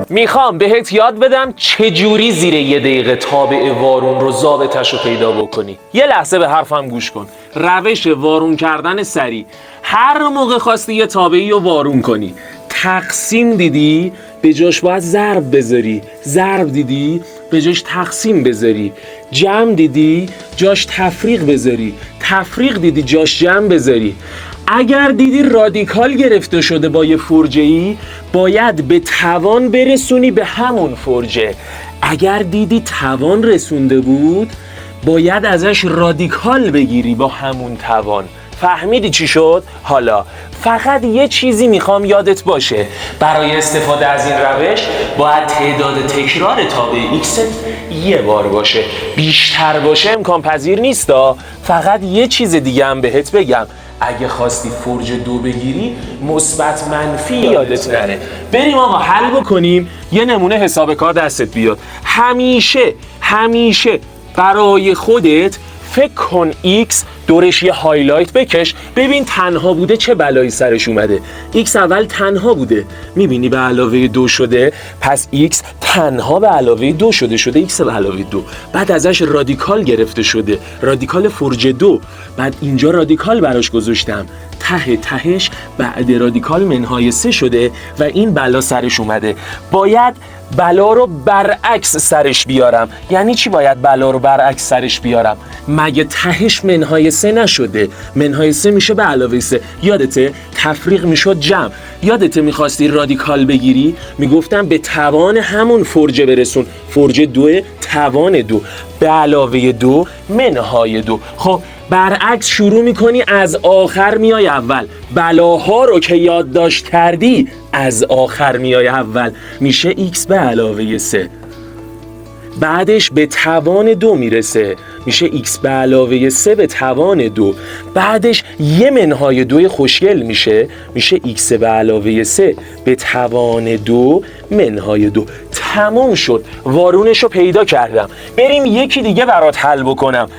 میخوام بهت یاد بدم چجوری زیر 1 دقیقه تابع وارون رو ضابطش رو پیدا بکنی. یه لحظه به حرفم گوش کن. روش وارون کردن سریع. هر موقع خواستی یه تابعی رو وارون کنی، تقسیم دیدی به جاش باید ضرب بذاری، ضرب دیدی به جاش تقسیم بذاری، جمع دیدی جاش تفریق بذاری، تفریق دیدی جاش جمع بذاری. اگر دیدی رادیکال گرفته شده با یه فرجه‌ای، باید به توان برسونی به همون فرجه. اگر دیدی توان رسونده بود، باید ازش رادیکال بگیری با همون توان. فهمیدی چی شد؟ حالا فقط یه چیزی میخوام یادت باشه. برای استفاده از این روش باید تعداد تکرار تابع x یه بار باشه. بیشتر باشه امکان پذیر نیستا. فقط یه چیز دیگه هم بهت بگم، اگه خواستی فرج 2 بگیری، مثبت منفی یادت نره. بریم آقا حل بکنیم. یه نمونه حساب کار دستت بیاد. همیشه برای خودت فکر کن x دورش یه هایلایت بکش، ببین تنها بوده چه بلایی سرش اومده. x اول تنها بوده، میبینی به علاوه 2 شده، پس x تنها به علاوه 2 شده x به علاوه 2. بعد ازش رادیکال گرفته شده، رادیکال فرج 2، بعد اینجا رادیکال براش گذاشتم، تهش بعد رادیکال منهای 3 شده و این بلا سرش اومده. باید بلا رو برعکس سرش بیارم. یعنی چی باید بلا رو برعکس سرش بیارم؟ مگه تهش منهای 3 نشده؟ منهای 3 میشه به علاوه 3. یادته تفریق میشد جمع. یادته میخواستی رادیکال بگیری، میگفتم به توان همون فرجه برسون. فرجه 2 توان 2 به علاوه 2 منهای 2. خب برعکس شروع میکنی، از آخر میای اول. بلاها رو که یادداشت کردی از آخر میای اول. میشه x به علاوه 3. بعدش به توان 2 میرسه، میشه x به علاوه 3 به توان 2. بعدش یه منهای 2 خوشگل میشه x به علاوه 3 به توان 2 منهای 2. تموم شد. وارونش رو پیدا کردم. بریم یکی دیگه برات حل بکنم.